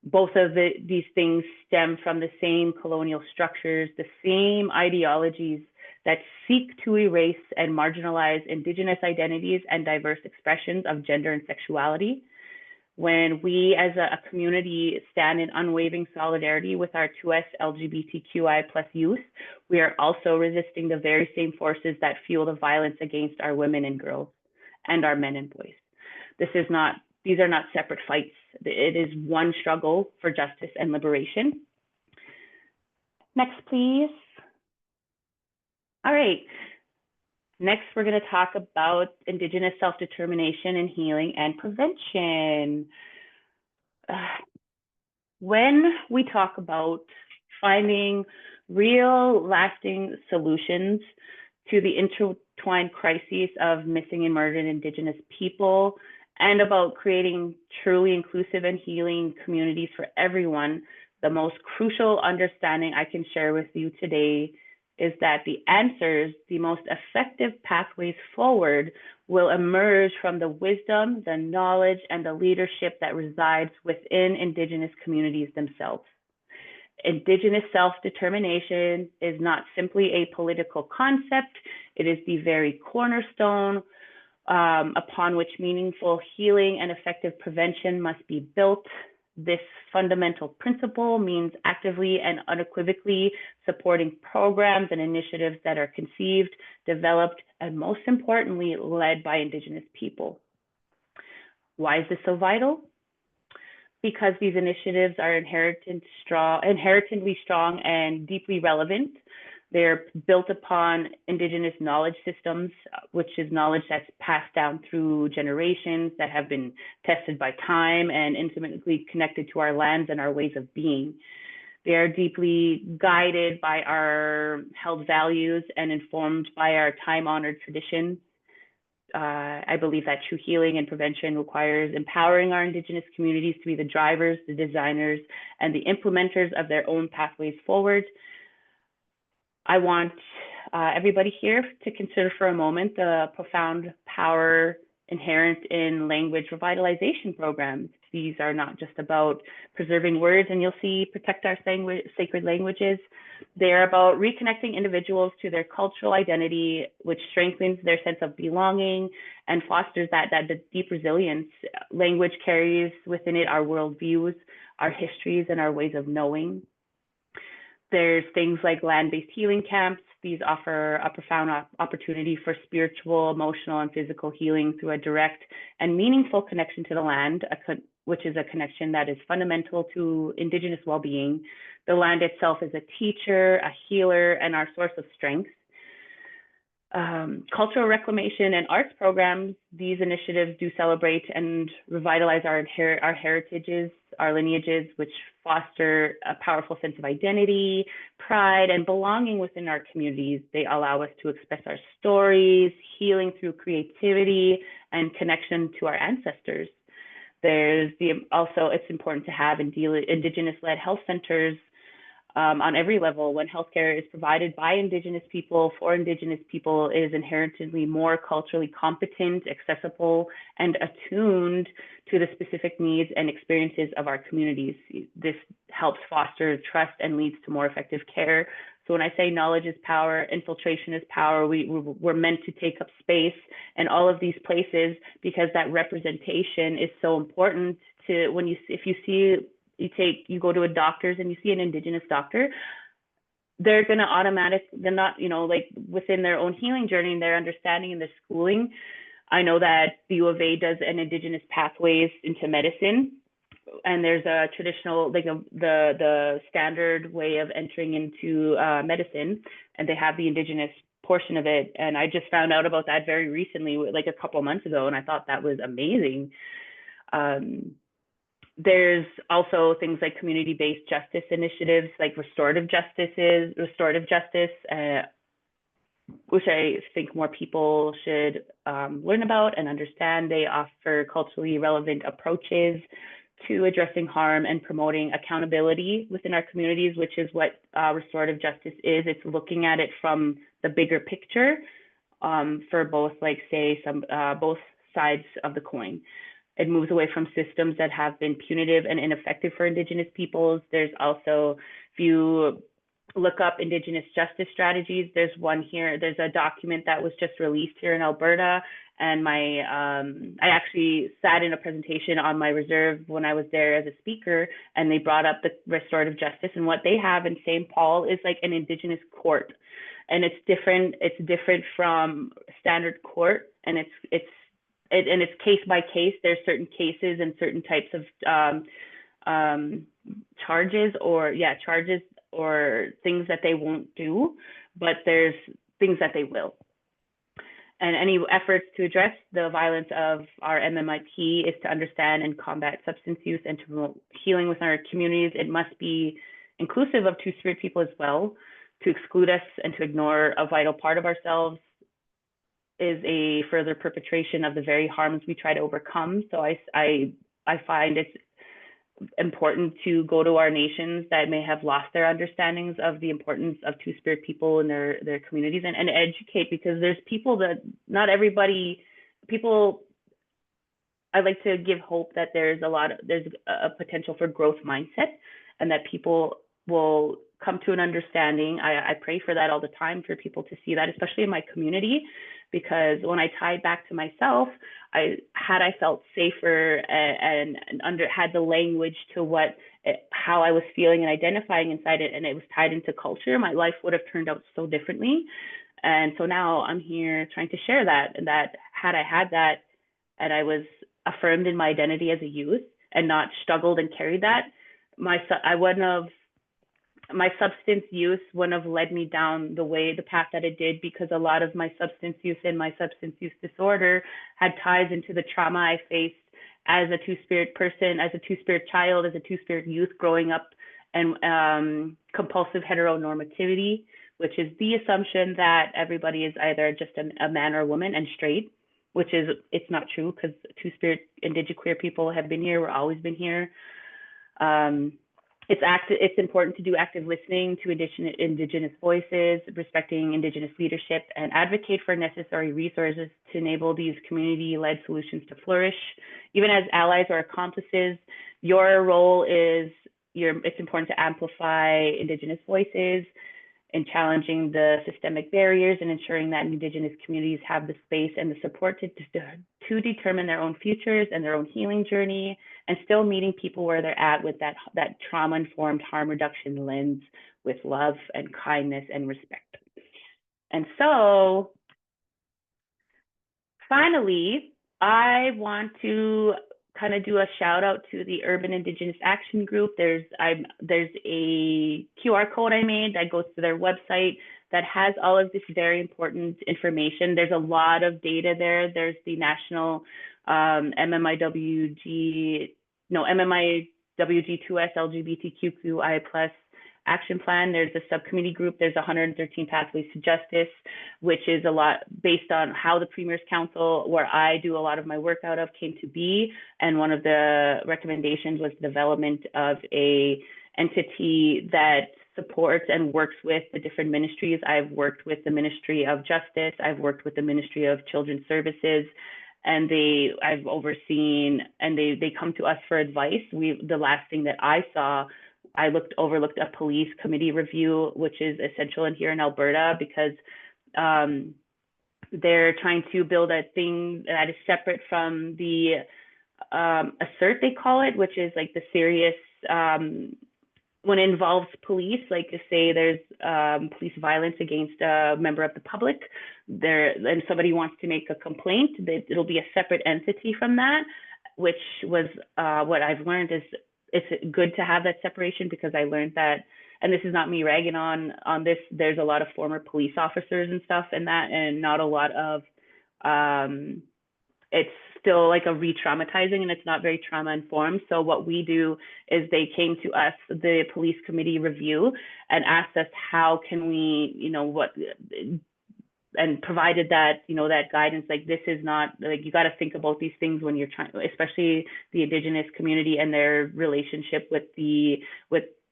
S1: Both of these things stem from the same colonial structures, the same ideologies that seek to erase and marginalize Indigenous identities and diverse expressions of gender and sexuality. When we as a community stand in unwavering solidarity with our 2S LGBTQI+ youth, we are also resisting the very same forces that fuel the violence against our women and girls and our men and boys. These are not separate fights. It is one struggle for justice and liberation. Next, please. All right. Next, we're going to talk about Indigenous self-determination and healing and prevention. When we talk about finding real, lasting solutions to the intertwined crises of missing and murdered Indigenous people, and about creating truly inclusive and healing communities for everyone, the most crucial understanding I can share with you today is that the answers, the most effective pathways forward, will emerge from the wisdom, the knowledge, and the leadership that resides within Indigenous communities themselves. Indigenous self-determination is not simply a political concept, it is the very cornerstone upon which meaningful healing and effective prevention must be built. This fundamental principle means actively and unequivocally supporting programs and initiatives that are conceived, developed, and most importantly, led by Indigenous people. Why is this so vital? Because these initiatives are inherently strong and deeply relevant. They're built upon Indigenous knowledge systems, which is knowledge that's passed down through generations, that have been tested by time and intimately connected to our lands and our ways of being. They are deeply guided by our held values and informed by our time-honored traditions. I believe that true healing and prevention requires empowering our Indigenous communities to be the drivers, the designers, and the implementers of their own pathways forward. I want everybody here to consider for a moment the profound power inherent in language revitalization programs. These are not just about preserving words, and you'll see protect our sacred languages. They're about reconnecting individuals to their cultural identity, which strengthens their sense of belonging and fosters that deep resilience. Language carries within it our worldviews, our histories, and our ways of knowing. There's things like land-based healing camps. These offer a profound opportunity for spiritual, emotional, and physical healing through a direct and meaningful connection to the land, which is a connection that is fundamental to Indigenous well-being. The land itself is a teacher, a healer, and our source of strength. Cultural reclamation and arts programs, these initiatives do celebrate and revitalize our heritages, our lineages, which foster a powerful sense of identity, pride, and belonging within our communities. They allow us to express our stories, healing through creativity, and connection to our ancestors. It's important to have Indigenous-led health centers on every level. When healthcare is provided by Indigenous people for Indigenous people, it is inherently more culturally competent, accessible, and attuned to the specific needs and experiences of our communities. This helps foster trust and leads to more effective care. So when I say knowledge is power, infiltration is power, we're meant to take up space in all of these places because that representation is so important to you go to a doctor's and you see an Indigenous doctor, they're going to they're not, like within their own healing journey and their understanding and their schooling. I know that the U of A does an Indigenous pathways into medicine, and there's a traditional, like the standard way of entering into medicine, and they have the Indigenous portion of it. And I just found out about that very recently, like a couple months ago, and I thought that was amazing. There's also things like community-based justice initiatives, like restorative justice, which I think more people should learn about and understand. They offer culturally relevant approaches to addressing harm and promoting accountability within our communities, which is what restorative justice is. It's looking at it from the bigger picture for both, like, say, both sides of the coin. It moves away from systems that have been punitive and ineffective for Indigenous peoples. There's also, if you look up Indigenous justice strategies, there's one here. There's a document that was just released here in Alberta. And I actually sat in a presentation on my reserve when I was there as a speaker, and they brought up the restorative justice. And what they have in St. Paul is like an Indigenous court. And it's different. It's different from standard court, and it's case by case. There's certain cases and certain types of charges or things that they won't do, but there's things that they will. And any efforts to address the violence of our MMIP is to understand and combat substance use and to promote healing within our communities. It must be inclusive of Two-Spirit people as well. To exclude us and to ignore a vital part of ourselves is a further perpetration of the very harms we try to overcome. So I find it's important to go to our nations that may have lost their understandings of the importance of Two-Spirit people in their communities and educate, because there's people that not everybody, people, I like to give hope that there's a potential for growth mindset and that people will come to an understanding. I pray for that all the time, for people to see that, especially in my community, because when I tied back to myself, I felt safer and had the language to how I was feeling and identifying inside it, and it was tied into culture, my life would have turned out so differently. And so now I'm here trying to share that, and that had I had that and I was affirmed in my identity as a youth and not struggled and carried that, my substance use wouldn't have led me down the path that it did, because a lot of my substance use and my substance use disorder had ties into the trauma I faced as a Two-Spirit person, as a Two-Spirit child, as a Two-Spirit youth growing up, and compulsive heteronormativity, which is the assumption that everybody is either just a man or a woman and straight, which is, it's not true, because Two-Spirit Indigenous queer people have been here, we've always been here. It's important to do active listening to Indigenous voices, respecting Indigenous leadership, and advocate for necessary resources to enable these community-led solutions to flourish. Even as allies or accomplices, your role is, it's important to amplify Indigenous voices in challenging the systemic barriers and ensuring that Indigenous communities have the space and the support to determine their own futures and their own healing journey, and still meeting people where they're at with that trauma-informed harm reduction lens with love and kindness and respect. And so finally, I want to kind of do a shout out to the Urban Indigenous Action Group. There's a QR code I made that goes to their website that has all of this very important information. There's a lot of data there. There's the national MMIWG2S LGBTQI+ action plan. There's a subcommittee group. There's 113 pathways to justice, which is a lot based on how the Premier's Council, where I do a lot of my work out of, came to be. And one of the recommendations was the development of a entity that supports and works with the different ministries. I've worked with the Ministry of Justice. I've worked with the Ministry of Children's Services, and I've overseen, and they come to us for advice. The last thing that I saw, I overlooked a police committee review, which is essential in here in Alberta, because they're trying to build a thing that is separate from the assert, they call it, which is like the serious, when it involves police, like to say there's police violence against a member of the public, and somebody wants to make a complaint, it'll be a separate entity from that, which was what I've learned is it's good to have that separation, because I learned that and this is not me ragging on this, there's a lot of former police officers and stuff in that, and not a lot of it's still like a re-traumatizing, and it's not very trauma informed. So what we do is they came to us, the police committee review, and asked us how can we, and provided that, that guidance, like this is not, like you got to think about these things when you're trying, especially the Indigenous community and their relationship with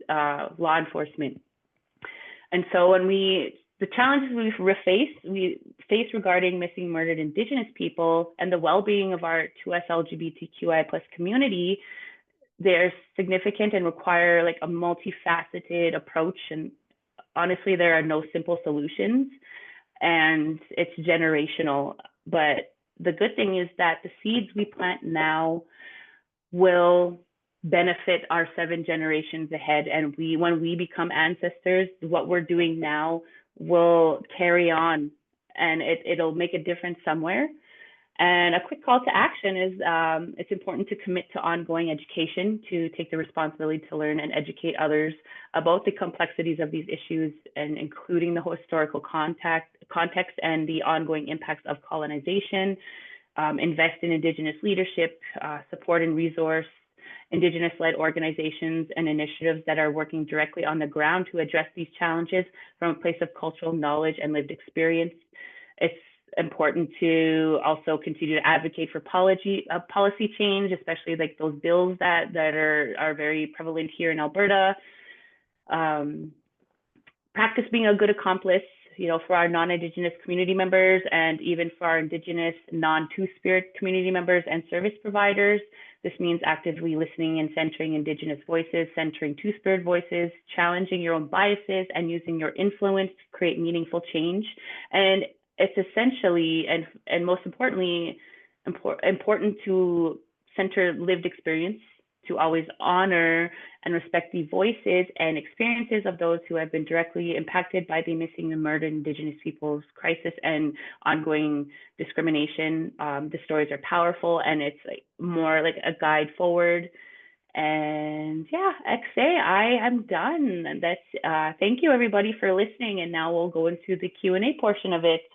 S1: law enforcement. And so when the challenges we face regarding missing murdered Indigenous people and the well-being of our 2S LGBTQI+ community, they're significant and require like a multifaceted approach. And honestly, there are no simple solutions, and it's generational. But the good thing is that the seeds we plant now will benefit our 7 generations ahead. And when we become ancestors, what we're doing now will carry on, and it'll make a difference somewhere. And a quick call to action is it's important to commit to ongoing education, to take the responsibility to learn and educate others about the complexities of these issues, and including the historical context and the ongoing impacts of colonization. Invest in Indigenous leadership, support and resource Indigenous-led organizations and initiatives that are working directly on the ground to address these challenges from a place of cultural knowledge and lived experience. It's important to also continue to advocate for policy change, especially like those bills that are very prevalent here in Alberta. Practice being a good accomplice, for our non-Indigenous community members, and even for our Indigenous non-Two-Spirit community members and service providers. This means actively listening and centering Indigenous voices, centering Two-Spirit voices, challenging your own biases, and using your influence to create meaningful change. And it's essentially, and most importantly, important to center lived experience, to always honor and respect the voices and experiences of those who have been directly impacted by the missing and murdered Indigenous peoples crisis and ongoing discrimination. The stories are powerful, and it's like more like a guide forward. And yeah, XA, I am done. And that's thank you everybody for listening. And now we'll go into the Q&A portion of it. So